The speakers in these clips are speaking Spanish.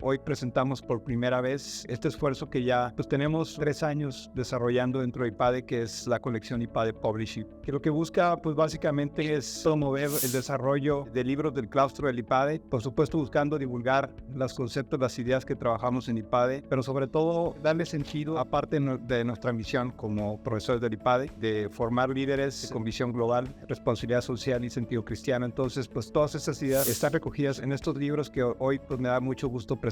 Hoy presentamos por primera vez este esfuerzo que ya tenemos 3 años desarrollando dentro de IPADE, que es la colección IPADE Publishing, que lo que busca básicamente es promover el desarrollo de libros del claustro del IPADE, por supuesto buscando divulgar los conceptos, las ideas que trabajamos en IPADE, pero sobre todo darle sentido, aparte de nuestra misión como profesores del IPADE, de formar líderes con visión global, responsabilidad social y sentido cristiano. Entonces, todas esas ideas están recogidas en estos libros que hoy me da mucho gusto presentar.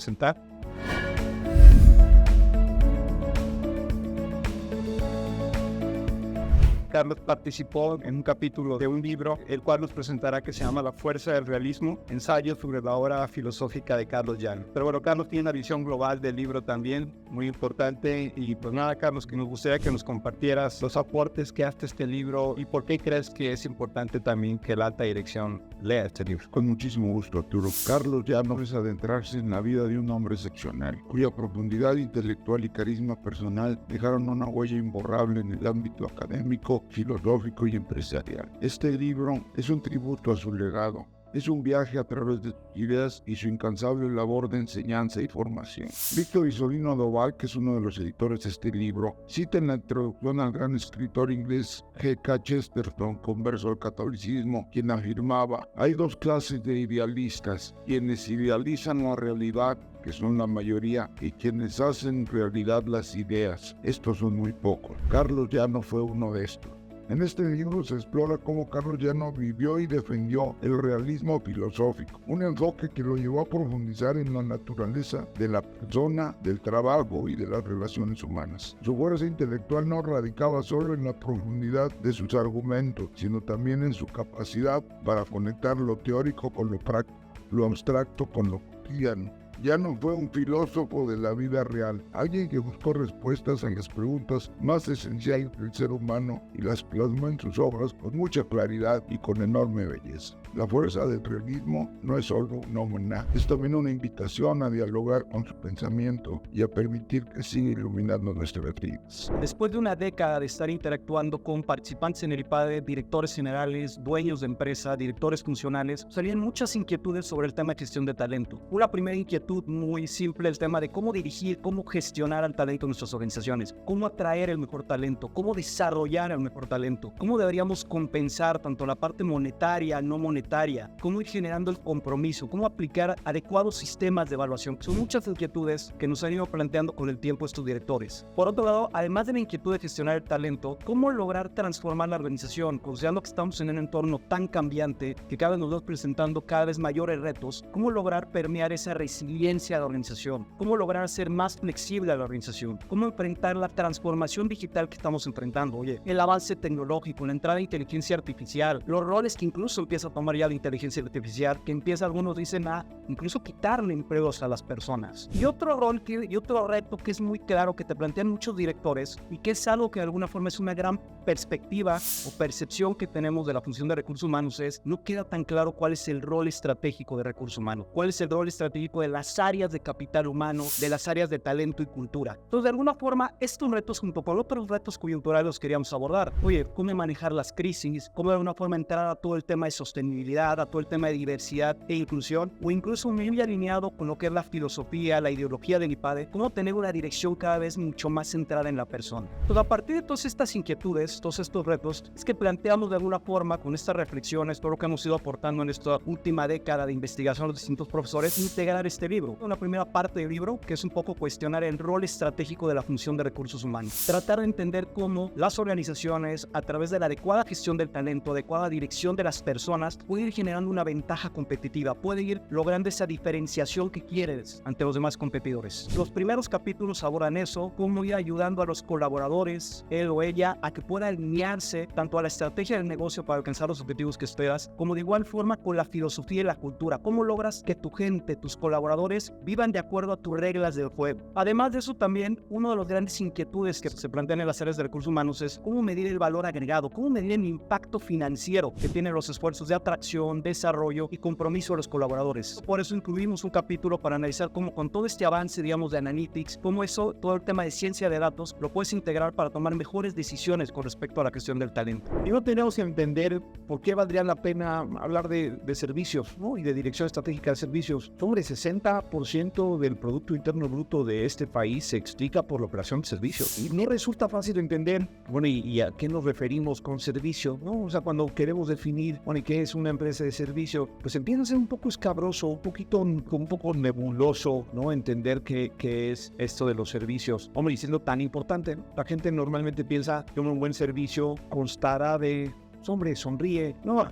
Carlos participó en un capítulo de un libro, el cual nos presentará, que se llama La fuerza del realismo, ensayo sobre la obra filosófica de Carlos Llano. Pero bueno, Carlos tiene una visión global del libro también, muy importante. Y pues nada, Carlos, que nos gustaría que nos compartieras los aportes que hace este libro y por qué crees que es importante también que la alta dirección lea este libro. Con muchísimo gusto, Arturo. Carlos Llano es adentrarse en la vida de un hombre excepcional, cuya profundidad intelectual y carisma personal dejaron una huella imborrable en el ámbito académico, filosófico y empresarial. Este libro es un tributo a su legado. Es un viaje a través de sus ideas y su incansable labor de enseñanza y formación. Víctor Isolino Doval, que es uno de los editores de este libro, cita en la introducción al gran escritor inglés G.K. Chesterton, converso al catolicismo, quien afirmaba: hay dos clases de idealistas, quienes idealizan la realidad, que son la mayoría, y quienes hacen realidad las ideas. Estos son muy pocos. Carlos Llano fue uno de estos. En este libro se explora cómo Carlos Llano vivió y defendió el realismo filosófico, un enfoque que lo llevó a profundizar en la naturaleza de la persona, del trabajo y de las relaciones humanas. Su fuerza intelectual no radicaba solo en la profundidad de sus argumentos, sino también en su capacidad para conectar lo teórico con lo práctico, lo abstracto con lo cotidiano. Llano fue un filósofo de la vida real, alguien que buscó respuestas a las preguntas más esenciales del ser humano y las plasmó en sus obras con mucha claridad y con enorme belleza. La fuerza del realismo no es solo un homenaje, es también una invitación a dialogar con su pensamiento y a permitir que siga iluminando nuestras vidas. Después de una década de estar interactuando con participantes en el IPADE, directores generales, dueños de empresa, directores funcionales, salían muchas inquietudes sobre el tema de gestión de talento. Una primera inquietud muy simple, el tema de cómo dirigir, cómo gestionar al talento en nuestras organizaciones, cómo atraer el mejor talento, cómo desarrollar el mejor talento, cómo deberíamos compensar tanto la parte monetaria, no monetaria, cómo ir generando el compromiso, cómo aplicar adecuados sistemas de evaluación. Son muchas inquietudes que nos han ido planteando con el tiempo estos directores. Por otro lado, además de la inquietud de gestionar el talento, cómo lograr transformar la organización, considerando que estamos en un entorno tan cambiante que cada vez nos vamos presentando cada vez mayores retos, cómo lograr permear esa resiliencia de la organización, cómo lograr ser más flexible a la organización, cómo enfrentar la transformación digital que estamos enfrentando, el avance tecnológico, la entrada de inteligencia artificial, los roles que incluso empieza a tomar ya la inteligencia artificial, que empieza, algunos dicen, a incluso quitarle empleos a las personas. Y otro rol y otro reto que es muy claro que te plantean muchos directores y que es algo que de alguna forma es una gran perspectiva o percepción que tenemos de la función de recursos humanos, es no queda tan claro cuál es el rol estratégico de recursos humanos, cuál es el rol estratégico de las áreas de capital humano, de las áreas de talento y cultura. Entonces, de alguna forma, estos retos junto con otros retos coyunturales los queríamos abordar. Cómo manejar las crisis, cómo de alguna forma entrar a todo el tema de sostenibilidad, a todo el tema de diversidad e inclusión, o incluso muy alineado con lo que es la filosofía, la ideología del IPADE, cómo tener una dirección cada vez mucho más centrada en la persona. Entonces, a partir de todas estas inquietudes, todos estos retos, es que planteamos de alguna forma con estas reflexiones, todo lo que hemos ido aportando en esta última década de investigación a los distintos profesores, integrar este libro. Una primera parte del libro que es un poco cuestionar el rol estratégico de la función de recursos humanos. Tratar de entender cómo las organizaciones, a través de la adecuada gestión del talento, adecuada dirección de las personas, pueden ir generando una ventaja competitiva, pueden ir logrando esa diferenciación que quieres ante los demás competidores. Los primeros capítulos abordan eso, cómo ir ayudando a los colaboradores, él o ella, a que pueda alinearse tanto a la estrategia del negocio para alcanzar los objetivos que esperas, como de igual forma con la filosofía y la cultura. Cómo logras que tu gente, tus colaboradores, vivan de acuerdo a tus reglas del juego. Además de eso, también una de las grandes inquietudes que se plantean en las áreas de recursos humanos es cómo medir el valor agregado, cómo medir el impacto financiero que tienen los esfuerzos de atracción, desarrollo y compromiso de los colaboradores. Por eso incluimos un capítulo para analizar cómo con todo este avance, digamos, de analytics, cómo eso, todo el tema de ciencia de datos, lo puedes integrar para tomar mejores decisiones con respecto a la gestión del talento. Y no tenemos que entender por qué valdría la pena hablar de servicios, ¿no? Y de dirección estratégica de servicios. Sobre 60 80% del Producto Interno Bruto de este país se explica por la operación de servicios. Y no resulta fácil de entender, bueno, ¿y a qué nos referimos con servicio? ¿No? O sea, cuando queremos definir, bueno, ¿y qué es una empresa de servicio? Pues empieza a ser un poco escabroso, un poco nebuloso, ¿no? Entender qué es esto de los servicios. Hombre, y siendo tan importante, ¿no? La gente normalmente piensa que un buen servicio constará de, hombre, sonríe. No,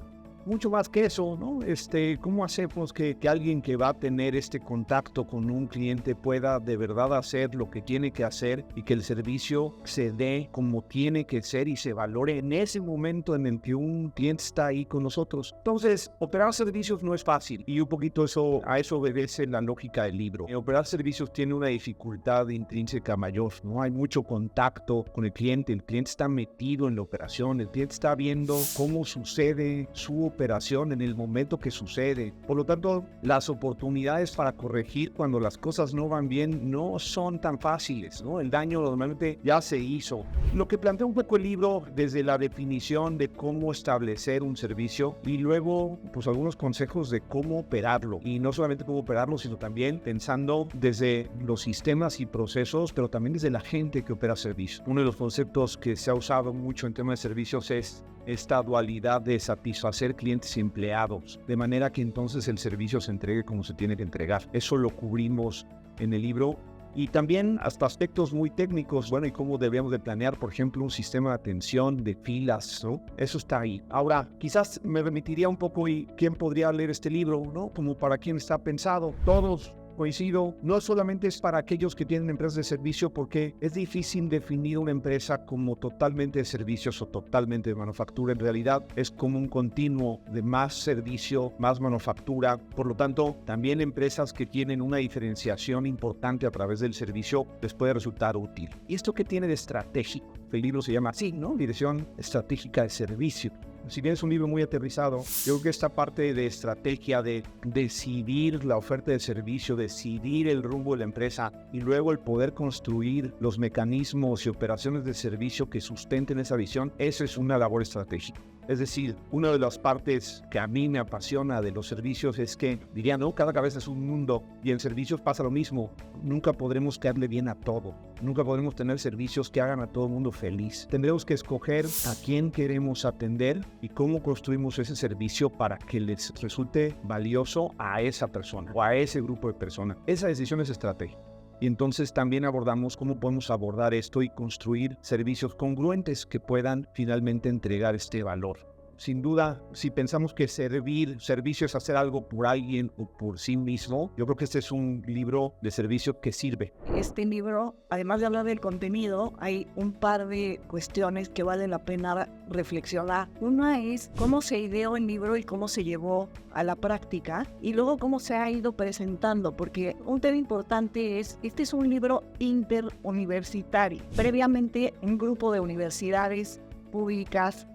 mucho más que eso, ¿no? ¿Cómo hacemos que alguien que va a tener este contacto con un cliente pueda de verdad hacer lo que tiene que hacer y que el servicio se dé como tiene que ser y se valore en ese momento en el que un cliente está ahí con nosotros? Entonces, operar servicios no es fácil y un poquito a eso obedece la lógica del libro. Operar servicios tiene una dificultad intrínseca mayor, ¿no? Hay mucho contacto con el cliente está metido en la operación, el cliente está viendo cómo sucede su operación en el momento que sucede. Por lo tanto, las oportunidades para corregir cuando las cosas no van bien no son tan fáciles, ¿no? El daño normalmente ya se hizo. Lo que plantea un poco el libro desde la definición de cómo establecer un servicio y luego pues algunos consejos de cómo operarlo. Y no solamente cómo operarlo, sino también pensando desde los sistemas y procesos, pero también desde la gente que opera servicios. Uno de los conceptos que se ha usado mucho en temas de servicios es esta dualidad de satisfacer clientes y empleados, de manera que entonces el servicio se entregue como se tiene que entregar. Eso lo cubrimos en el libro. Y también hasta aspectos muy técnicos, bueno, y cómo debemos de planear, por ejemplo, un sistema de atención de filas, ¿no? Eso está ahí. Ahora, quizás me remitiría un poco y quién podría leer este libro, ¿no? Como para quién está pensado. Todos. Coincido, no solamente es para aquellos que tienen empresas de servicio, porque es difícil definir una empresa como totalmente de servicios o totalmente de manufactura. En realidad es como un continuo de más servicio, más manufactura. Por lo tanto, también empresas que tienen una diferenciación importante a través del servicio les puede resultar útil. ¿Y esto qué tiene de estratégico? El libro se llama así, ¿no? Dirección Estratégica de Servicio. Si bien es un libro muy aterrizado, yo creo que esta parte de estrategia, de decidir la oferta de servicio, decidir el rumbo de la empresa y luego el poder construir los mecanismos y operaciones de servicio que sustenten esa visión, eso es una labor estratégica. Es decir, una de las partes que a mí me apasiona de los servicios es que, diría, no, cada cabeza es un mundo y en servicios pasa lo mismo. Nunca podremos caerle bien a todo. Nunca podremos tener servicios que hagan a todo el mundo feliz. Tendremos que escoger a quién queremos atender y cómo construimos ese servicio para que les resulte valioso a esa persona o a ese grupo de personas. Esa decisión es estratégica. Y entonces también abordamos cómo podemos abordar esto y construir servicios congruentes que puedan finalmente entregar este valor. Sin duda, si pensamos que servicio es hacer algo por alguien o por sí mismo, yo creo que este es un libro de servicio que sirve. Este libro, además de hablar del contenido, hay un par de cuestiones que vale la pena reflexionar. Una es cómo se ideó el libro y cómo se llevó a la práctica, y luego cómo se ha ido presentando, porque un tema importante es, este es un libro interuniversitario. Previamente, un grupo de universidades públicas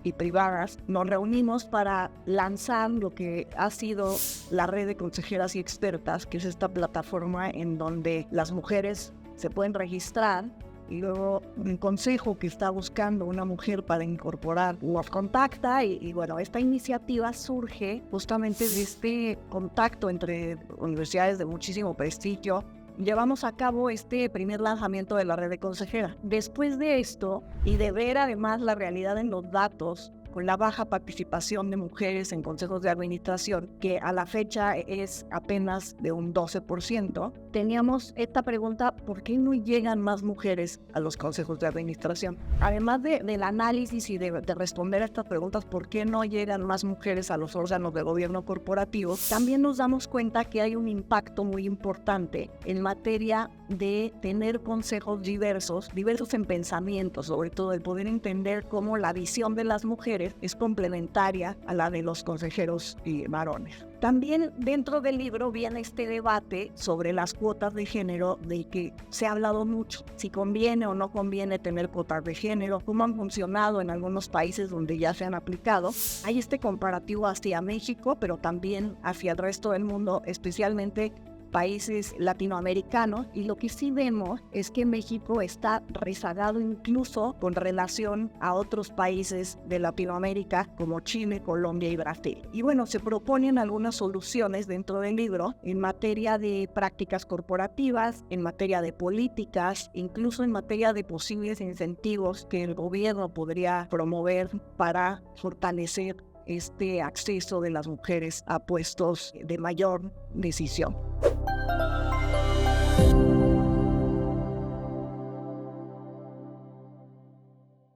y privadas nos reunimos para lanzar lo que ha sido la red de consejeras y expertas, que es esta plataforma en donde las mujeres se pueden registrar y luego un consejo que está buscando una mujer para incorporar los contacta y bueno, esta iniciativa surge justamente de este contacto entre universidades de muchísimo prestigio. Llevamos a cabo este primer lanzamiento de la red de consejera. Después de esto, y de ver además la realidad en los datos, con la baja participación de mujeres en consejos de administración, que a la fecha es apenas de un 12%, teníamos esta pregunta: ¿por qué no llegan más mujeres a los consejos de administración? Además del análisis y de responder a estas preguntas, ¿por qué no llegan más mujeres a los órganos de gobierno corporativo? También nos damos cuenta que hay un impacto muy importante en materia de tener consejos diversos en pensamiento, sobre todo el poder entender cómo la visión de las mujeres es complementaria a la de los consejeros y varones. También dentro del libro viene este debate sobre las cuotas de género, de que se ha hablado mucho, si conviene o no conviene tener cuotas de género, cómo han funcionado en algunos países donde ya se han aplicado. Hay este comparativo hacia México, pero también hacia el resto del mundo, especialmente países latinoamericanos, y lo que sí vemos es que México está rezagado incluso con relación a otros países de Latinoamérica como Chile, Colombia y Brasil. Y bueno, se proponen algunas soluciones dentro del libro en materia de prácticas corporativas, en materia de políticas, incluso en materia de posibles incentivos que el gobierno podría promover para fortalecer este acceso de las mujeres a puestos de mayor decisión.